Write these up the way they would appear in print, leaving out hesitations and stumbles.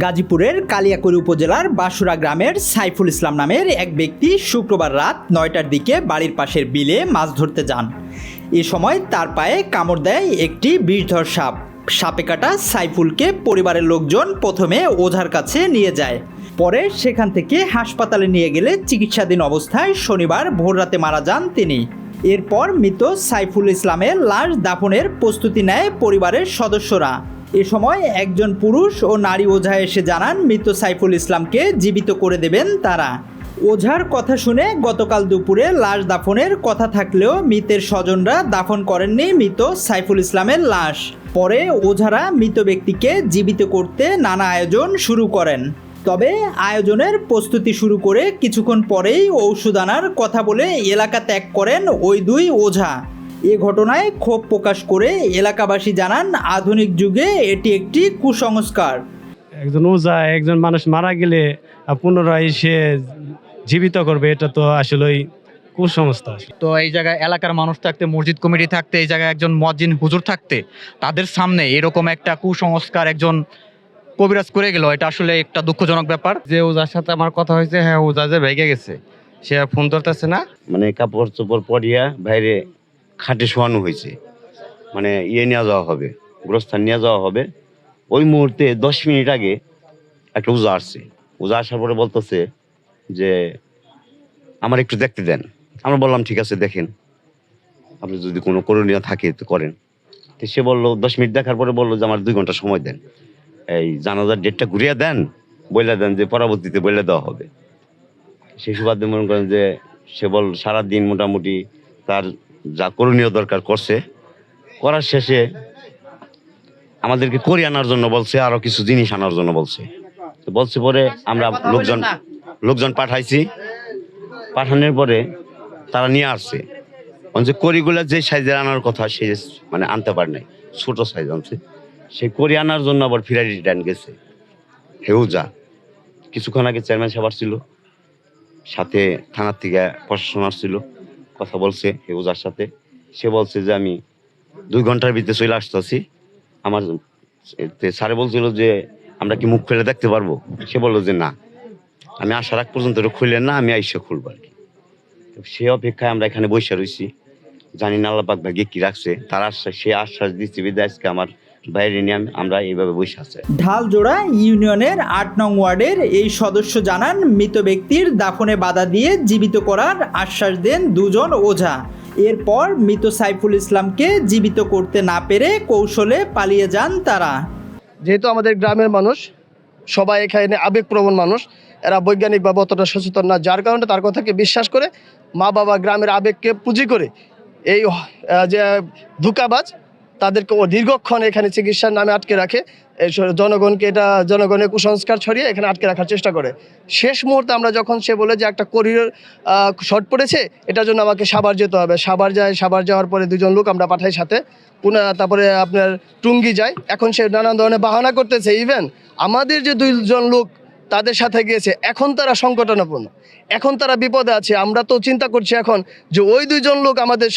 গাজীপুরের কালিয়াকৈর উপজেলার বাসুরা গ্রামের সাইফুল ইসলাম নামের এক ব্যক্তি শুক্রবার রাত ৯টার দিকে বাড়ির পাশের বিলে মাছ ধরতে যান। এ সময় তার পায়ে কামড় দেয় একটি বিষধর সাপ। সাপে কাটা সাইফুলকে পরিবারের লোকজন প্রথমে ওঝার কাছে নিয়ে যায়। পরে সেখান থেকে হাসপাতালে নিয়ে গেলে চিকিৎসাধীন অবস্থায় শনিবার ভোররাতে মারা যান তিনি। এরপর মৃত সাইফুল ইসলামের লাশ দাফনের প্রস্তুতি নেয় পরিবারের সদস্যরা। এ সময় একজন পুরুষ ও নারী ওঝা এসে জানান মৃত সাইফুল ইসলামকে জীবিত করে দেবেন তারা। ওঝার কথা শুনে গতকাল দুপুরে লাশ দাফনের কথা থাকলেও মৃতের স্বজনরা দাফন করেননি মৃত সাইফুল ইসলামের লাশ। পরে ওঝারা মৃত ব্যক্তিকে জীবিত করতে নানা আয়োজন শুরু করেন। তবে আয়োজনের প্রস্তুতি শুরু করে কিছুক্ষণ পরেই ঔষধ আনার কথা বলে এলাকা ত্যাগ করেন ওই দুই ওঝা। এ ঘটনায় ক্ষোভ প্রকাশ করে এলাকাবাসী জানান আধুনিক যুগে এটি একটি কুসংস্কার। একজন ওঝা একজন মানুষ মারা গেলে পুনরায় সে জীবিত করবে, এটা তো আসলেই কুসংস্কার। তো এই জায়গায় এলাকার মানুষ থাকতে, মসজিদ কমিটি থাকতে, এই জায়গায় একজন মুয়াজ্জিন হুজুর থাকতে, তাদের সামনে এরকম একটা কুসংস্কার একজন কবিরাজ করে গেল, এটা আসলে একটা দুঃখজনক ব্যাপার। যে ওজার সাথে আমার কথা হয়েছে, হ্যাঁ ওজা যে ভেগে গেছে, সে আর ফোন ধরতেছে না। মানে কাপড় চোপড় পরিয়া বাইরে খাটে শোয়ানো হয়েছে, মানে নিয়ে যাওয়া হবে, গোরস্থান নিয়ে যাওয়া হবে। ওই মুহূর্তে 10 মিনিট আগে একটা ওজা আসছে। ওজা আসার পরে বলতেছে যে আমার একটু দেখতে দেন। আমরা বললাম ঠিক আছে দেখেন, আপনি যদি কোনো করণীয় থাকে তো করেন। তো সে বললো 10 মিনিট দেখার পরে বললো যে আমার 2 ঘন্টা সময় দেন, এই জানাজার ডেটটা ঘুরিয়ে দেন, বলে দেন যে পরবর্তীতে বলে দেওয়া হবে। সেই সুবাদে মনে করেন যে সে সারাদিন মোটামুটি তার যা করণীয় দরকার করছে, করার শেষে আমাদেরকে করি আনার জন্য বলছে, আরো কিছু জিনিস আনার জন্য বলছে। তো বলছে পরে আমরা লোকজন পাঠাইছি। পাঠানোর পরে তারা নিয়ে আসছে যে করিগুলা যে সাইজের আনার কথা সে মানে আনতে পারে নাই, ছোট সাইজ আনছে। সেই করি আনার জন্য আবার ফিরাই রিটার্ন গেছে। হেউজা কিছুক্ষণ আগে চেয়ারম্যান সাহেব আসছিল, সাথে থানার থেকে প্রশাসন আসছিল, কথা বলছে হেউজার সাথে। সে বলছে যে আমি 2 ঘন্টার ভিতরে চলে আসতেছি। আমার স্যারে বলছিল যে আমরা কি মুখ খুলে দেখতে পারবো? সে বললো যে না, আমি আসার আগ পর্যন্ত খুললেন না, আমি আইসা খুলবো আর কি। সে অপেক্ষায় আমরা এখানে বসে রয়েছি, জানি না আল্লাহ পাক ভাগ্যে কি রাখছে। তার আশ্বাস, সে আশ্বাস দিচ্ছে বিদায় আজকে আমার বাইরে নিয়ে আমরা এইভাবে বসে আছি। ঢালজোড়া ইউনিয়নের 8 নং ওয়ার্ডের এই সদস্য জানান মৃত ব্যক্তির দাফনে বাধা দিয়ে জীবিত করার আশ্বাস দেন 2 জন ওঝা। এরপর মৃত সাইফুল ইসলামকে জীবিত করতে না পেরে কৌশলে পালিয়ে যান তারা। যেহেতু আমাদের গ্রামের মানুষ সবাই এখানে আবেগপ্রবণ মানুষ, এরা বৈজ্ঞানিকভাবে অতটা সচেতন না, যার কারণে তার কথাকে বিশ্বাস করে মা বাবা গ্রামের আবেগকে পুঁজি করে এই যে ধোঁকাবাজ তাদেরকে দীর্ঘক্ষণ এখানে চিকিৎসার নামে আটকে রাখে। জনগণকে জনগণের কুসংস্কার ছড়িয়ে এখানে আটকে রাখার চেষ্টা করে। শেষ মুহূর্তে আমরা যখন সে বলে যে একটা করিডোর শর্ট পড়েছে, এটার জন্য আমাকে সাভার যেতে হবে, সাভার যাওয়ার পরে 2 জন লোক আমরা পাঠাই সাথে, তারপরে আপনার টুঙ্গি যায়। এখন সে নানান ধরনের বাহানা করতেছে। ইভেন আমাদের যে 2 জন লোক তাদের সাথে গিয়েছে, এখন তারা সংকটাপন্ন, এখন তারা বিপদে আছে। আমরা তো চিন্তা করছি এখন যে ওই 2 জন লোক আমাদের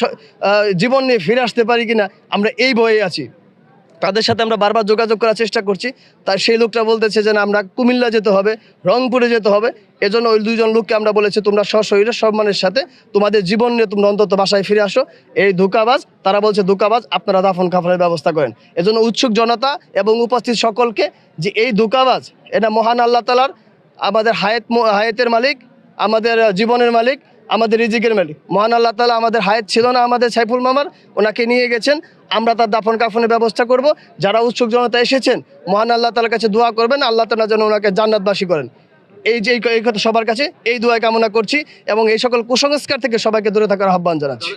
জীবন নিয়ে ফিরে আসতে পারি কিনা, আমরা এই ভয়ে আছি। তাদের সাথে আমরা বারবার যোগাযোগ করার চেষ্টা করছি। তাই সেই লোকটা বলতেছে যে আমরা কুমিল্লা যেতে হবে, রংপুরে যেতে হবে। এজন্য ওই 2 জন লোককে আমরা বলেছি তোমরা সশরীরে সম্মানের সাথে তোমাদের জীবন নিয়ে তোমরা অন্তত বাসায় ফিরে আসো। এই ধোঁকাবাজ, তারা বলছে ধোঁকাবাজ, আপনারা দাফন কাফনের ব্যবস্থা করেন। এজন্য উৎসুক জনতা এবং উপস্থিত সকলকে যে এই ধোঁকাবাজ, এটা মহান আল্লাহ তাআলার, আমাদের হায়াতের মালিক, আমাদের জীবনের মালিক, আমাদের রিজিকের মালিক মহান আল্লাহ তাআলা। আমাদের হায়াত ছিল না আমাদের সাইফুল মামার, ওনাকে নিয়ে গেছেন। আমরা তার দাফন কাফনের ব্যবস্থা করব। যারা উৎসুক জনতা এসেছেন, মহান আল্লাহ তাআলার কাছে দোয়া করবেন, আল্লাহ তাআলা যেন ওনাকে জান্নাতবাসী করেন। এই কথা সবার কাছে এই দোয়া কামনা করছি এবং এই সকল কুসংস্কার থেকে সবাইকে দূরে থাকার আহ্বান জানাচ্ছি।